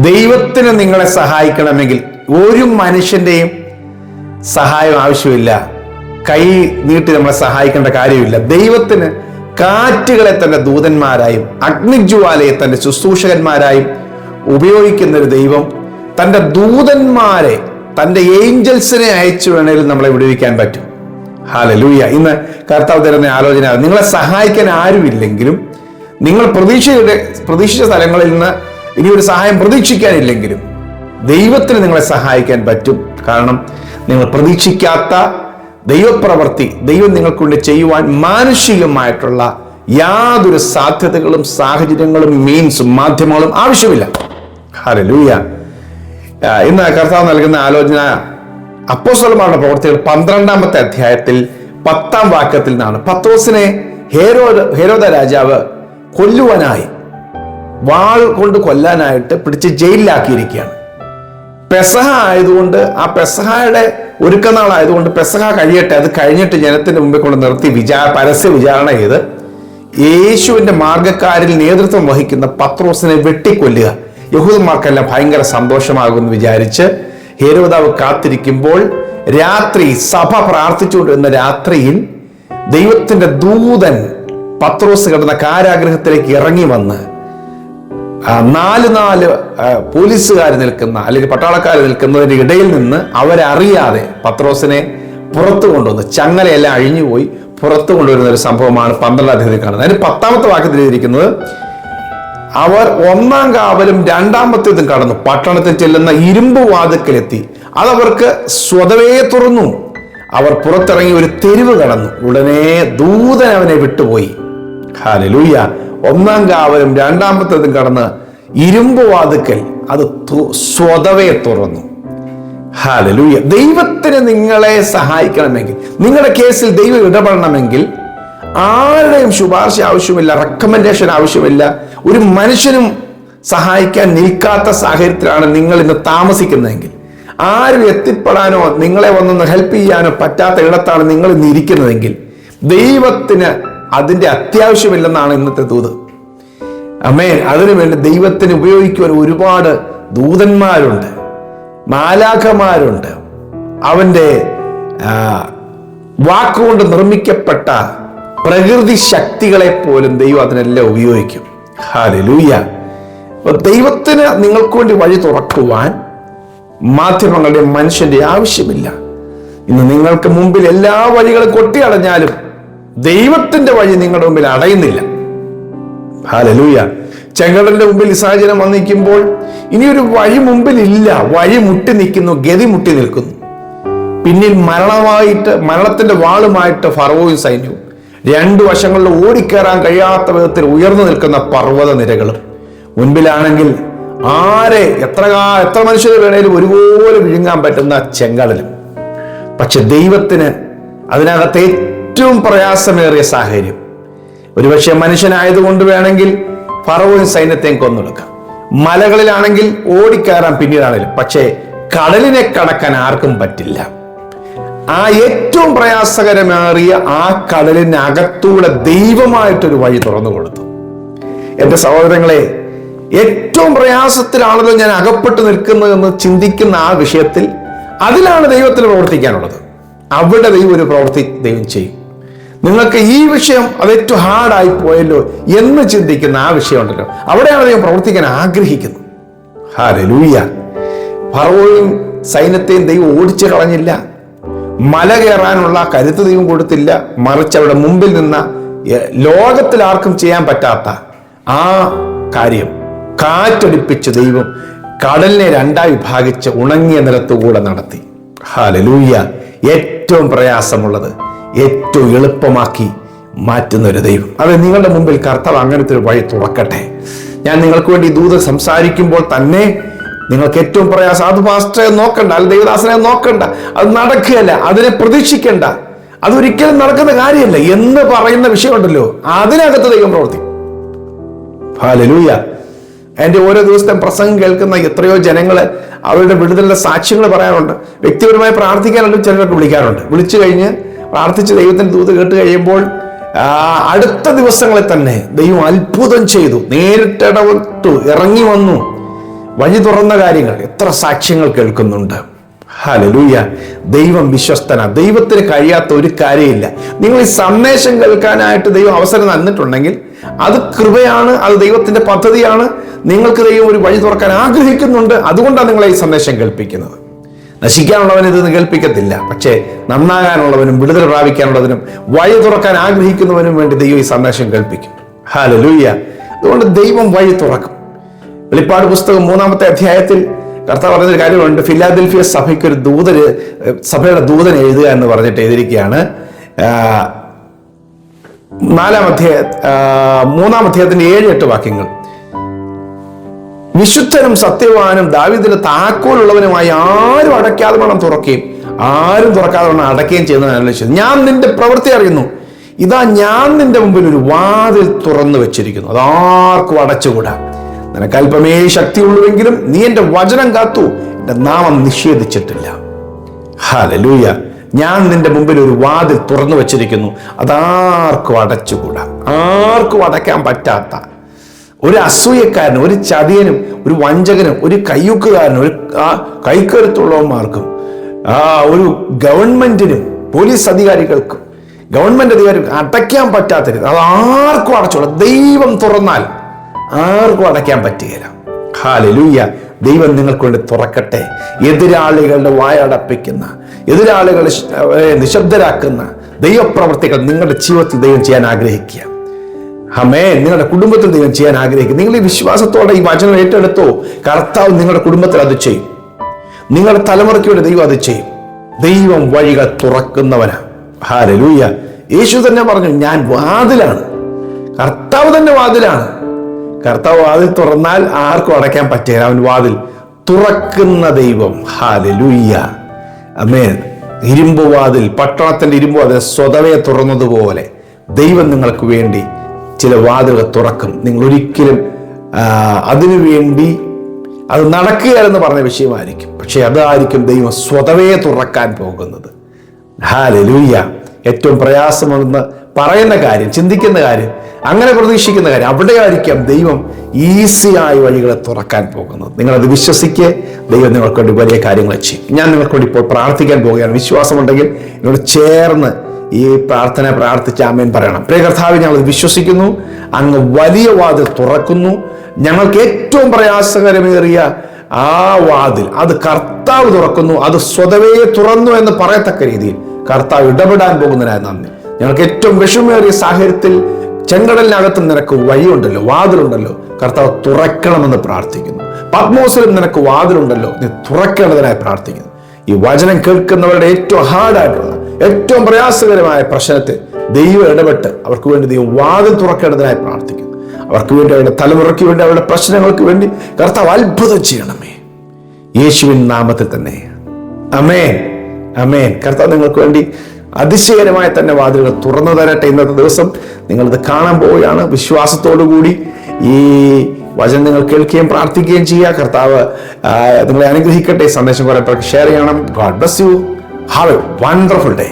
ദൈവത്തിന് നിങ്ങളെ സഹായിക്കണമെങ്കിൽ ഒരു മനുഷ്യന്റെയും സഹായം ആവശ്യമില്ല. കൈ നീട്ടി നമ്മളെ സഹായിക്കേണ്ട കാര്യമില്ല. ദൈവത്തിന് കാറ്റുകളെ തന്റെ ദൂതന്മാരായും അഗ്നിജ്വാലയെ തന്റെ ശുശ്രൂഷകന്മാരായും ഉപയോഗിക്കുന്ന ഒരു ദൈവം തന്റെ ദൂതന്മാരെ, തന്റെ ഏഞ്ചൽസിനെ അയച്ചു വേണേലും നമ്മളെ വിടുവിക്കാൻ പറ്റും. ഹല്ലേലൂയ. ഇന്ന് കർത്താവ് തരുന്ന ആലോചന, നിങ്ങളെ സഹായിക്കാൻ ആരുമില്ലെങ്കിലും, നിങ്ങൾ പ്രതീക്ഷിച്ച സ്ഥലങ്ങളിൽ നിന്ന് ഇനി ഒരു സഹായം പ്രതീക്ഷിക്കാനില്ലെങ്കിലും ദൈവത്തിന് നിങ്ങളെ സഹായിക്കാൻ പറ്റും. കാരണം നിങ്ങൾ പ്രതീക്ഷിക്കാത്ത ദൈവപ്രവൃത്തി ദൈവം നിങ്ങൾക്കൊണ്ട് ചെയ്യുവാൻ മാനുഷികമായിട്ടുള്ള യാതൊരു സാധ്യതകളും സാഹചര്യങ്ങളും മീൻസും മാധ്യമങ്ങളും ആവശ്യമില്ല. ഹല്ലേലൂയ. ഇന്ന് കർത്താവ് നൽകുന്ന ആലോചന അപ്പോസ്തലന്മാരുടെ പ്രവൃത്തികൾ 12-ാമത്തെ അധ്യായത്തിൽ 10-ാം വാക്യത്തിൽ നിന്നാണ്. പത്രോസിനെ ഹെരോദ രാജാവ് കൊല്ലുവാനായി, വാൾ കൊണ്ട് കൊല്ലാനായിട്ട് പിടിച്ച് ജയിലിലാക്കിയിരിക്കുകയാണ്. പെസഹ ആയതുകൊണ്ട്, ആ പെസഹയുടെ ഒരുക്കനാളായതുകൊണ്ട് പെസഹ കഴിയട്ടെ, അത് കഴിഞ്ഞിട്ട് ജനത്തിന്റെ മുമ്പിൽ കൊണ്ട് നിർത്തി പരസ്യ വിചാരണ ചെയ്ത് യേശുവിന്റെ മാർഗക്കാരിൽ നേതൃത്വം വഹിക്കുന്ന പത്രോസിനെ വെട്ടിക്കൊല്ലുക. യഹൂദന്മാർക്കെല്ലാം ഭയങ്കര സന്തോഷമാകുമെന്ന് വിചാരിച്ച് ഹെരോദാവ് കാത്തിരിക്കുമ്പോൾ രാത്രി, സഭ പ്രാർത്ഥിച്ചുകൊണ്ടിരുന്ന രാത്രിയിൽ ദൈവത്തിന്റെ ദൂതൻ പത്രോസ് കിടന്ന കാരാഗ്രഹത്തിലേക്ക് ഇറങ്ങി വന്ന് നാല് പോലീസുകാർ നിൽക്കുന്ന അല്ലെങ്കിൽ പട്ടാളക്കാർ നിൽക്കുന്നതിന്റെ ഇടയിൽ നിന്ന് അവരറിയാതെ പത്രോസിനെ പുറത്തു കൊണ്ടുവന്ന്, ചങ്ങലയെല്ലാം അഴിഞ്ഞുപോയി പുറത്തു കൊണ്ടുവരുന്ന ഒരു സംഭവമാണ് 12-ാം അധ്യായത്തിൽ കാണുന്നത്. അതിന് 10-ാമത്തെ വാക്യത്തിൽ എഴുതിയിരിക്കുന്നത്, അവർ 1-ാം കാവലും 2-ാമത്തേതും കടന്നു പട്ടണത്തിൽ ചെല്ലുന്ന ഇരുമ്പ് വാതിൽക്കലെത്തി. അതവർക്ക് സ്വതവേ തുറന്നു. അവർ പുറത്തിറങ്ങി ഒരു തെരുവ് കടന്നു. ഉടനെ ദൂതൻ അവനെ വിട്ടുപോയി. ഹല്ലേലൂയ. 1-ാം കാവലും 2-ാമത്തേതും കടന്ന് ഇരുമ്പ് വാതിൽക്കൽ അത് സ്വതവേ തുറന്നു. ഹല്ലേലൂയ. ദൈവത്തിന് നിങ്ങളെ സഹായിക്കണമെങ്കിൽ, നിങ്ങളുടെ കേസിൽ ദൈവം ഇടപെടണമെങ്കിൽ ആരുടെയും ശുപാർശ ആവശ്യമില്ല, റെക്കമെൻഡേഷൻ ആവശ്യമില്ല. ഒരു മനുഷ്യനും സഹായിക്കാൻ നിൽക്കാത്ത സാഹചര്യത്തിലാണ് നിങ്ങൾ ഇന്ന് താമസിക്കുന്നതെങ്കിൽ, ആരും എത്തിപ്പെടാനോ നിങ്ങളെ വന്നൊന്ന് ഹെൽപ്പ് ചെയ്യാനോ പറ്റാത്ത ഇടത്താണ് നിങ്ങൾ ഇന്ന് ഇരിക്കുന്നതെങ്കിൽ ദൈവത്തിന് അതിന്റെ അത്യാവശ്യമില്ലെന്നാണ് ഇന്നത്തെ ദൂത്. ആമേൻ. അതിനുവേണ്ടി ദൈവത്തിന് ഉപയോഗിക്കുവാൻ ഒരുപാട് ദൂതന്മാരുണ്ട്, മാലാഖമാരുണ്ട്. അവന്റെ വാക്കുകൊണ്ട് നിർമ്മിക്കപ്പെട്ട പ്രകൃതി ശക്തികളെ പോലും ദൈവം അതിനെല്ലാം ഉപയോഗിക്കും. ഹല്ലേലൂയ. ദൈവത്തിന് നിങ്ങൾക്ക് വേണ്ടി വഴി തുറക്കുവാൻ മാധ്യമങ്ങളുടെ, മനുഷ്യന്റെ ആവശ്യമില്ല. ഇന്ന് നിങ്ങൾക്ക് മുമ്പിൽ എല്ലാ വഴികളും കൊട്ടിയടഞ്ഞാലും ദൈവത്തിന്റെ വഴി നിങ്ങളുടെ മുമ്പിൽ അടയുന്നില്ല. ഹല്ലേലൂയ. ചെങ്കടലിന്റെ മുമ്പിൽ ഈ സാഹചര്യം വന്നിരിക്കുമ്പോൾ ഇനിയൊരു വഴി മുമ്പിൽ ഇല്ല. വഴി മുട്ടി നിൽക്കുന്നു, ഗതി മുട്ടി നിൽക്കുന്നു. പിന്നിൽ മരണത്തിന്റെ വാളുമായിട്ട് ഫറവോയും സൈന്യവും, 2 വശങ്ങളിൽ ഓടിക്കയറാൻ കഴിയാത്ത വിധത്തിൽ ഉയർന്നു നിൽക്കുന്ന പർവ്വത നിരകളും, മുൻപിലാണെങ്കിൽ എത്ര മനുഷ്യർ വേണേലും ഒരുപോലെ വിഴുങ്ങാൻ പറ്റുന്ന ചെങ്കടലും. പക്ഷെ ദൈവത്തിന് അതിനകത്ത് ഏറ്റവും പ്രയാസമേറിയ സാഹചര്യം, ഒരുപക്ഷെ മനുഷ്യനായതുകൊണ്ട് വേണമെങ്കിൽ ഫറവോയും സൈന്യത്തെയും കൊന്നൊടുക്കാം. മലകളിലാണെങ്കിൽ ഓടിക്കയറാൻ പിന്നീടാണെങ്കിലും, പക്ഷേ കടലിനെ കടക്കാൻ ആർക്കും പറ്റില്ല. ആ ഏറ്റവും പ്രയാസകരമേറിയ ആ കടലിനകത്തൂടെ ദൈവമായിട്ടൊരു വഴി തുറന്നു കൊടുത്തു. എന്റെ സഹോദരങ്ങളെ, ഏറ്റവും പ്രയാസത്തിലാണല്ലോ ഞാൻ അകപ്പെട്ടു നിൽക്കുന്നതെന്ന് ചിന്തിക്കുന്ന ആ വിഷയത്തിൽ, അതിലാണ് ദൈവത്തിന് പ്രവർത്തിക്കാനുള്ളത്. അവിടെ ദൈവം ഒരു പ്രവൃത്തി ദൈവം ചെയ്യും. നിങ്ങൾക്ക് ഈ വിഷയം അത് ഏറ്റവും ഹാർഡായി പോയല്ലോ എന്ന് ചിന്തിക്കുന്ന ആ വിഷയം ഉണ്ടല്ലോ, അവിടെയാണ് ദൈവം പ്രവർത്തിക്കാൻ ആഗ്രഹിക്കുന്നത്. ഹല്ലേലൂയ. ഫറവോയും സൈന്യത്തെയും ദൈവം ഓടിച്ചു കളഞ്ഞില്ല. മല കയറാനുള്ള കരുത്ത് ദൈവം കൊടുത്തില്ല. മറിച്ച് അവിടെ മുമ്പിൽ നിന്ന ലോകത്തിൽ ആർക്കും ചെയ്യാൻ പറ്റാത്ത ആ കാര്യം കാറ്റടിപ്പിച്ച് ദൈവം കടലിനെ 2ആയി വിഭാഗിച്ച് ഉണങ്ങിയ നിലത്തുകൂടെ നടത്തി. ഹല്ലേലൂയ. ഏറ്റവും പ്രയാസമുള്ളത് ഏറ്റവും എളുപ്പമാക്കി മാറ്റുന്ന ഒരു ദൈവം. അത് നിങ്ങളുടെ മുമ്പിൽ കർത്താവ് അങ്ങനത്തെ ഒരു വഴി തുറക്കട്ടെ. ഞാൻ നിങ്ങൾക്ക് വേണ്ടി ദൂത് സംസാരിക്കുമ്പോൾ തന്നെ നിങ്ങൾക്ക് ഏറ്റവും പ്രയാസം, അത് പാസ്റ്ററെ നോക്കണ്ട, അല്ല ദൈവദാസനെ നോക്കണ്ട, അത് നടക്കുകയല്ല, അതിനെ പ്രതീക്ഷിക്കണ്ട, അതൊരിക്കലും നടക്കുന്ന കാര്യമല്ല എന്ന് പറയുന്ന വിഷയമുണ്ടല്ലോ, അതിനകത്ത് ദൈവം പ്രവർത്തിക്കും. ഹല്ലേലൂയ. എൻ്റെ ഓരോ ദിവസത്തെ പ്രസംഗം കേൾക്കുന്ന എത്രയോ ജനങ്ങള് അവരുടെ വിടുതലിന്റെ സാക്ഷ്യങ്ങൾ പറയാറുണ്ട്. വ്യക്തിപരമായി പ്രാർത്ഥിക്കാനുള്ള ചിലരൊക്കെ വിളിക്കാറുണ്ട്. വിളിച്ചു കഴിഞ്ഞ് പ്രാർത്ഥിച്ച് ദൈവത്തിന്റെ ദൂത് കേട്ട് കഴിയുമ്പോൾ അടുത്ത ദിവസങ്ങളിൽ തന്നെ ദൈവം അത്ഭുതം ചെയ്തു, നേരിട്ടിടപെട്ടു, ഇറങ്ങി വന്നു. വഴി തുറന്ന കാര്യങ്ങൾ എത്ര സാക്ഷ്യങ്ങൾ കേൾക്കുന്നുണ്ട്. ഹല്ലേലൂയ. ദൈവം വിശ്വസ്തന. ദൈവത്തിന് കഴിയാത്ത ഒരു കാര്യമില്ല. നിങ്ങൾ ഈ സന്ദേശം കേൾക്കാനായിട്ട് ദൈവം അവസരം തന്നിട്ടുണ്ടെങ്കിൽ അത് കൃപയാണ്, അത് ദൈവത്തിന്റെ പദ്ധതിയാണ്. നിങ്ങൾക്ക് ദൈവം ഒരു വഴി തുറക്കാൻ ആഗ്രഹിക്കുന്നുണ്ട്. അതുകൊണ്ടാണ് നിങ്ങളെ ഈ സന്ദേശം കേൾപ്പിക്കുന്നത്. നശിക്കാനുള്ളവൻ ഇത് കേൾപ്പിക്കത്തില്ല, പക്ഷേ നന്നാകാനുള്ളവനും വിടുതൽ പ്രാപിക്കാനുള്ളതിനും വഴി തുറക്കാൻ ആഗ്രഹിക്കുന്നവനും വേണ്ടി ദൈവം ഈ സന്ദേശം കേൾപ്പിക്കും. ഹല്ലേലൂയ. അതുകൊണ്ട് ദൈവം വഴി തുറക്കും. വെളിപ്പാട് പുസ്തകം 3-ാമത്തെ അധ്യായത്തിൽ കർത്താവ് പറഞ്ഞൊരു കാര്യമുണ്ട്. ഫിലാദൽഫിയ സഭയ്ക്ക് ഒരു സഭയുടെ ദൂതൻ എഴുതുക എന്ന് പറഞ്ഞിട്ട് എഴുതിയിരിക്കുകയാണ്. 3-ാം അധ്യായത്തിന്റെ 7-8 വാക്യങ്ങൾ. വിശുദ്ധനും സത്യവാനും ദാവീദിന്റെ താക്കോലുള്ളവനുമായി ആരും അടയ്ക്കാതെ വേണം തുറക്കുകയും ആരും തുറക്കാതെ വേണം അടയ്ക്കുകയും ചെയ്യുന്നതിനനുസരിച്ച് ഞാൻ നിന്റെ പ്രവൃത്തി അറിയുന്നു. ഇതാ ഞാൻ നിന്റെ മുമ്പിൽ ഒരു വാതിൽ തുറന്നു വെച്ചിരിക്കുന്നു, അതാർക്കും അടച്ചുകൂടാ. നിനക്ക് അല്പമേ ശക്തിയുള്ളൂവെങ്കിലും നീ എന്റെ വചനം കാത്തു, എന്റെ നാമം നിഷേധിച്ചിട്ടില്ല. ഹല്ലേലൂയ. ഞാൻ നിന്റെ മുമ്പിൽ ഒരു വാതിൽ തുറന്നു വെച്ചിരിക്കുന്നു, അതാർക്കും അടച്ചുകൂടാ. ആർക്കും അടയ്ക്കാൻ പറ്റാത്ത, ഒരു അസൂയക്കാരനും ഒരു ചതിയനും ഒരു വഞ്ചകനും ഒരു കയ്യൂക്കുകാരനും ഒരു കൈക്കരുത്തുള്ളവന്മാർക്കും ഒരു ഗവൺമെന്റിനും പോലീസ് അധികാരികൾക്കും ഗവൺമെന്റ് അധികാരികൾക്ക് അടയ്ക്കാൻ പറ്റാത്ത രീതി അത് ആർക്കും അടച്ചോളാം. ദൈവം തുറന്നാൽ ആർക്കും അടയ്ക്കാൻ പറ്റുകയില്ല. ഹല്ലേലൂയ. ദൈവം നിങ്ങൾക്ക് വേണ്ടി തുറക്കട്ടെ. എതിരാളികളുടെ വായടപ്പിക്കുന്ന, എതിരാളികളെ നിശബ്ദരാക്കുന്ന ദൈവപ്രവർത്തികൾ നിങ്ങളുടെ ജീവിതത്തിൽ ദൈവം ചെയ്യാൻ ആഗ്രഹിക്കുക. ആമേൻ. നിങ്ങളുടെ കുടുംബത്തിൽ ദൈവം ചെയ്യാൻ ആഗ്രഹിക്കുക. നിങ്ങൾ ഈ വിശ്വാസത്തോടെ ഈ വചനം ഏറ്റെടുത്തോ, കർത്താവ് നിങ്ങളുടെ കുടുംബത്തിൽ അത് ചെയ്യും. നിങ്ങളുടെ തലമുറയ്ക്ക് വേണ്ടി ദൈവം അത് ചെയ്യും. ദൈവം വഴികൾ തുറക്കുന്നവനാ. ഹല്ലേലൂയ. യേശു തന്നെ പറഞ്ഞു, ഞാൻ വാതിലാണ്. കർത്താവ് തന്നെ വാതിലാണ്. കർത്താവ് വാതിൽ തുറന്നാൽ ആർക്കും അടയ്ക്കാൻ പറ്റില്ല. അവൻ വാതിൽ തുറക്കുന്ന ദൈവം. ഹല്ലേലൂയ. ആമേൻ. ഇരുമ്പ് വാതിൽ, പട്ടണത്തിന്റെ ഇരുമ്പ് വാതിൽ സ്വതവേ തുറന്നതുപോലെ ദൈവം നിങ്ങൾക്ക് വേണ്ടി ചില വാതിലുകൾ തുറക്കും. നിങ്ങൾ ഒരിക്കലും അതിനുവേണ്ടി അത് നടക്കുകയെന്ന് പറഞ്ഞ വിഷയമായിരിക്കും, പക്ഷെ അതായിരിക്കും ദൈവം സ്വതവേ തുറക്കാൻ പോകുന്നത്. ഹല്ലേലൂയ. ഏറ്റവും പ്രയാസമെന്ന് പറയുന്ന കാര്യം, ചിന്തിക്കുന്ന കാര്യം, അങ്ങനെ പ്രതീക്ഷിക്കുന്ന കാര്യം, അവിടെയായിരിക്കാം ദൈവം ഈസിയായ വഴികളെ തുറക്കാൻ പോകുന്നത്. നിങ്ങളത് വിശ്വസിക്കുക. ദൈവം നിങ്ങൾക്ക് വേണ്ടി വലിയ കാര്യങ്ങൾ ചെയ്യും. ഞാൻ നിങ്ങൾക്ക് വേണ്ടി ഇപ്പോൾ പ്രാർത്ഥിക്കാൻ പോവുകയാണ്. വിശ്വാസമുണ്ടെങ്കിൽ നിങ്ങൾ ചേർന്ന് ഈ പ്രാർത്ഥന പ്രാർത്ഥിച്ച് ആമേൻ പറയണം. പ്രിയ കർത്താവേ, ഞങ്ങൾ വിശ്വസിക്കുന്നു, അങ്ങ് വലിയ വാതിൽ തുറക്കുന്നു. ഞങ്ങൾക്ക് ഏറ്റവും പ്രയാസകരമേറിയ ആ വാതിൽ അത് കർത്താവ് തുറക്കുന്നു. അത് സ്വതവേ തുറന്നു എന്ന് പറയത്തക്ക രീതിയിൽ കർത്താവ് ഇടപെടാൻ പോകുന്നതിനായി നന്ദി. ഞങ്ങൾക്ക് ഏറ്റവും വിഷമേറിയ സാഹചര്യത്തിൽ ചെങ്കടലിനകത്ത് നിനക്ക് വഴിയുണ്ടല്ലോ, വാതിലുണ്ടല്ലോ, കർത്താവ് തുറക്കണമെന്ന് പ്രാർത്ഥിക്കുന്നു. പത്മോസിലും നിനക്ക് വാതിലുണ്ടല്ലോ, നീ തുറക്കേണ്ടതിനായി പ്രാർത്ഥിക്കുന്നു. ഈ വചനം കേൾക്കുന്നവരുടെ ഏറ്റവും ഹാർഡായിട്ടുള്ള, ഏറ്റവും പ്രയാസകരമായ പ്രശ്നത്തിൽ ദൈവം ഇടപെട്ട് അവർക്ക് വേണ്ടി ദൈവം വാതിൽ തുറക്കേണ്ടതിനായി പ്രാർത്ഥിക്കുന്നു. അവർക്ക് വേണ്ടി, അവരുടെ തലമുറയ്ക്ക് വേണ്ടി, അവരുടെ പ്രശ്നങ്ങൾക്ക് വേണ്ടി കർത്താവ് അത്ഭുതം ചെയ്യണമേ, യേശുവിൻ നാമത്തിൽ തന്നെ. ആമേൻ, ആമേൻ. കർത്താവ് നിങ്ങൾക്ക് വേണ്ടി അതിശയകരമായി തന്നെ വാതിലുകൾ തുറന്നു തരട്ടെ. ഇന്നത്തെ ദിവസം നിങ്ങളിത് കാണാൻ പോവുകയാണ്. വിശ്വാസത്തോടു കൂടി ഈ വചനം നിങ്ങൾ കേൾക്കുകയും പ്രാർത്ഥിക്കുകയും ചെയ്യുക. കർത്താവ് നിങ്ങളെ അനുഗ്രഹിക്കട്ടെ. സന്ദേശം കുറെ പേർക്ക് ഷെയർ ചെയ്യണം. God bless you. Have A wonderful day.